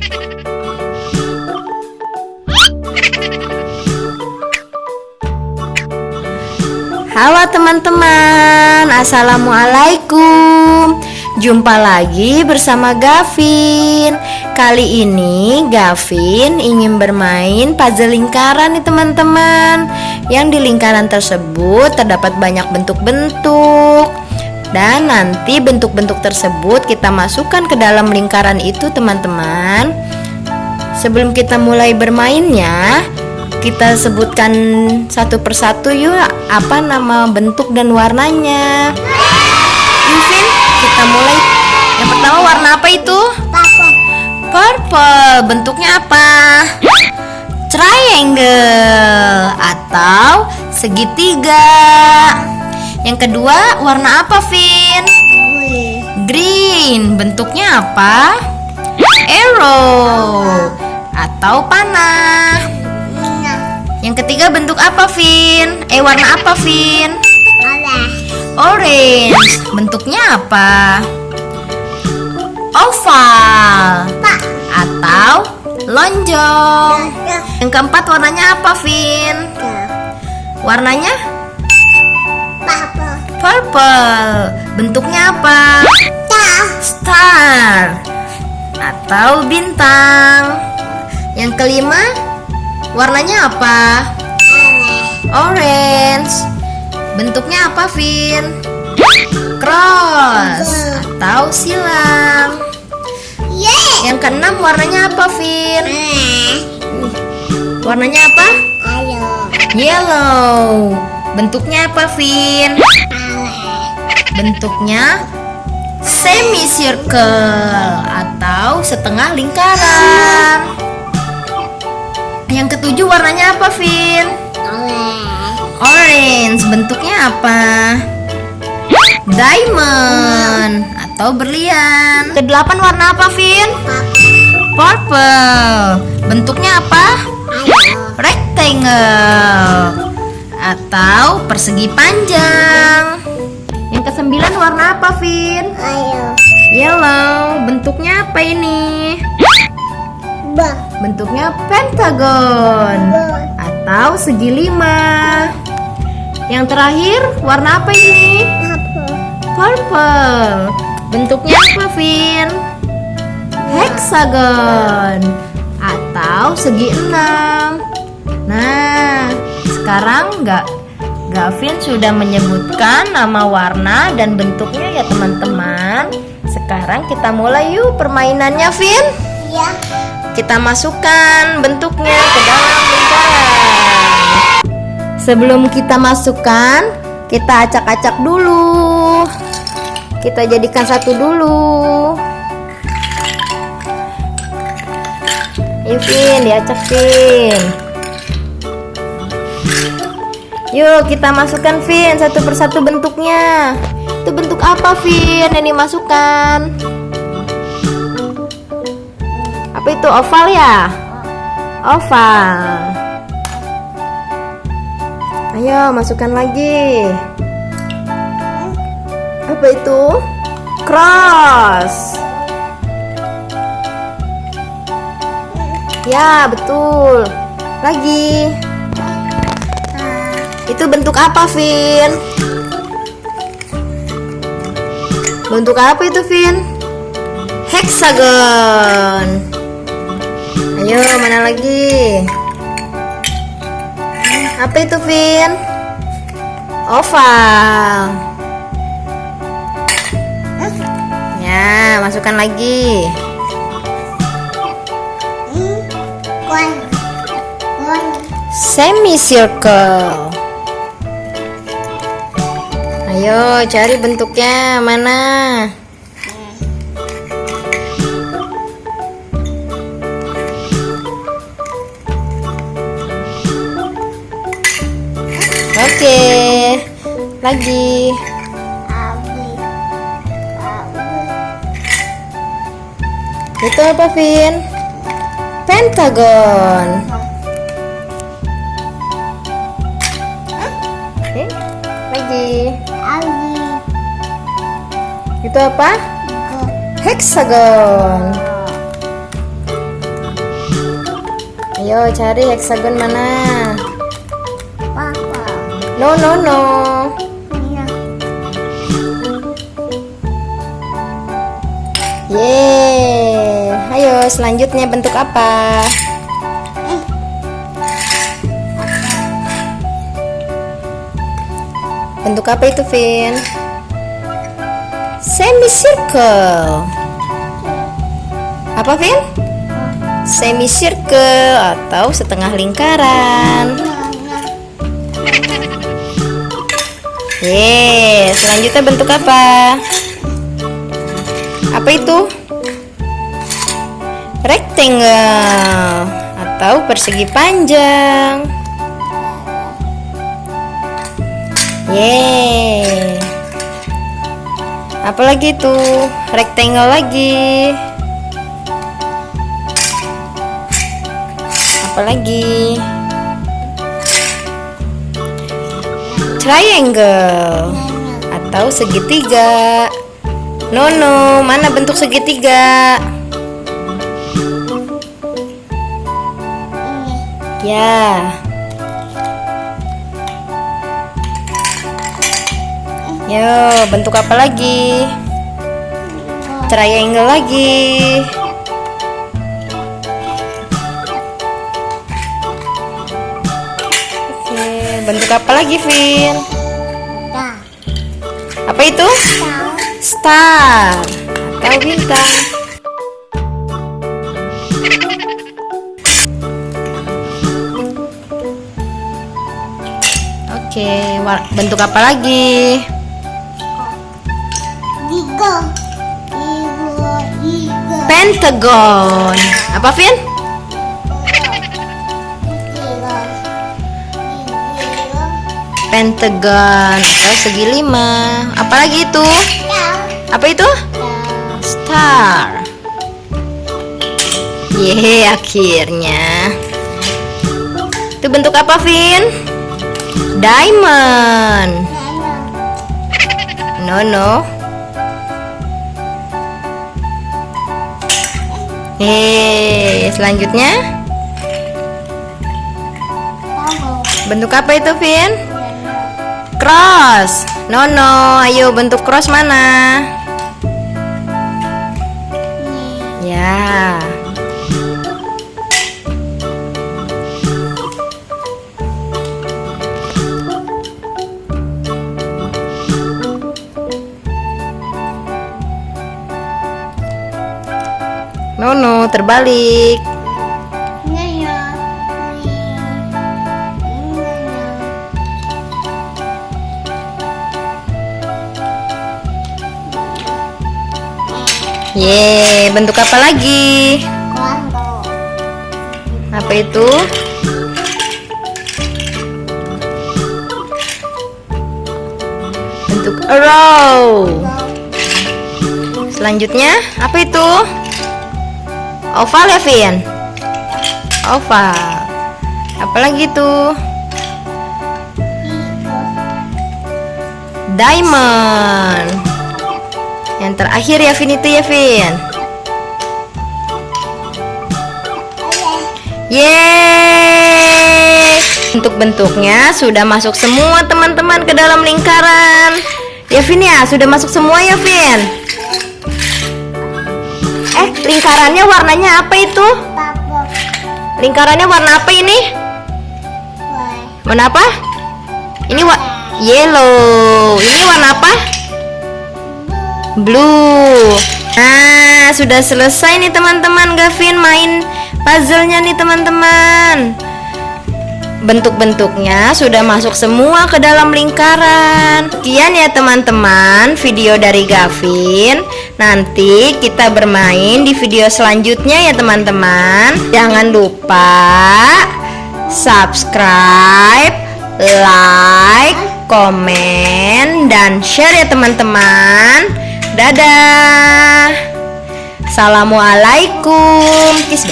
Halo teman-teman, assalamualaikum. Jumpa lagi bersama Gavin. Kali ini Gavin ingin bermain puzzle lingkaran nih teman-teman. Yang di lingkaran tersebut terdapat banyak bentuk-bentuk. Dan nanti bentuk-bentuk tersebut kita masukkan ke dalam lingkaran itu teman-teman. Sebelum kita mulai bermainnya, kita sebutkan satu persatu yuk apa nama bentuk dan warnanya. Yuk, kita mulai. Yang pertama warna apa itu? Purple. Bentuknya apa? Triangle atau segitiga. Yang kedua warna apa, Vin? Green. Bentuknya apa? Arrow atau panah. Yang ketiga bentuk apa, Vin? Warna apa, Vin? Orange. Bentuknya apa? Oval atau lonjong. Yang keempat warnanya apa, Vin? Warnanya? Purple. Bentuknya apa? Star atau bintang. Yang kelima warnanya apa? Orange. Bentuknya apa, Vin? Cross atau silang. Yang keenam warnanya apa, Vin? Warnanya apa? Yellow. Bentuknya apa, Vin? Bentuknya semicircle atau setengah lingkaran. Yang ketujuh warnanya apa, Vin? Orange. Bentuknya apa? Diamond atau berlian. Kedelapan warna apa, Vin? Purple. Bentuknya apa? Rectangle atau persegi panjang. Yang kesembilan warna apa, Vin? Yellow. Bentuknya apa ini? Bentuknya pentagon atau segi lima. Yang terakhir warna apa ini? Purple. Bentuknya apa, Vin? Hexagon atau segi enam. Nah, sekarang Gavin sudah menyebutkan nama warna dan bentuknya ya teman-teman. Sekarang kita mulai yuk permainannya, Vin. Iya. Kita masukkan bentuknya ke dalam lingkaran. Sebelum kita masukkan, kita acak-acak dulu. Kita jadikan satu dulu. Yuk, Vin, diacak, Vin. Yuk, kita masukkan, Vin, satu persatu bentuknya. Itu bentuk apa, Vin, yang dimasukkan? Apa itu, oval ya? Oval. Ayo masukkan lagi. Apa itu? Cross. Ya, betul. Lagi. Itu bentuk apa, Vin? Bentuk apa itu, Vin? Hexagon. Ayo, mana lagi? Apa itu, Vin? Oval. Ya, masukkan lagi. Semicircle. Ayo, cari bentuknya mana? Oke, lagi. Itu apa, Vin? Pentagon. Oke, lagi. Itu apa? Hexagon. Ayo cari heksagon mana? Papa. No. Iya. Yeay. Ayo selanjutnya bentuk apa? Bentuk apa itu, Vin? Semicircle. Apa, Vin? Semicircle atau setengah lingkaran. Selanjutnya bentuk apa? Apa itu? Rectangle atau persegi panjang. Apalagi itu? Rectangle lagi. Apalagi? Triangle atau segitiga. No, mana bentuk segitiga? Ya. Yo, bentuk apa lagi? Triangle lagi. Oke, bentuk apa lagi, Vin? Apa itu? Star atau bintang. Oke, bentuk apa lagi? Pentagon. Apa, Vin? Pentagon atau segi lima. Apalagi itu? Apa itu? Star. Akhirnya. Itu bentuk apa, Vin? Diamond. No. Selanjutnya bentuk apa itu, Vin? Cross. No. Ayo bentuk cross mana? Ya. No, terbalik. Bentuk apa lagi? Apa itu? Bentuk arrow. Selanjutnya, apa itu? Oval ya, Vin? Oval. Apalagi itu? Diamond. Yang terakhir ya, Vin, itu ya, Vin. Bentuk-bentuknya sudah masuk semua, teman-teman, ke dalam lingkaran. Ya, Vin, ya, sudah masuk semua ya, Vin. Lingkarannya warnanya apa itu? Lingkarannya warna apa ini? Warna apa? Ini yellow. Ini warna apa? Blue. Nah, sudah selesai nih, teman-teman. Gavin main puzzle-nya nih, teman-teman. Bentuk-bentuknya sudah masuk semua ke dalam lingkaran. Sekian ya, teman-teman, video dari Gavin. Nanti kita bermain di video selanjutnya ya, teman-teman. Jangan lupa subscribe, like, komen, dan share ya, teman-teman. Dadah. Assalamualaikum. Kiss.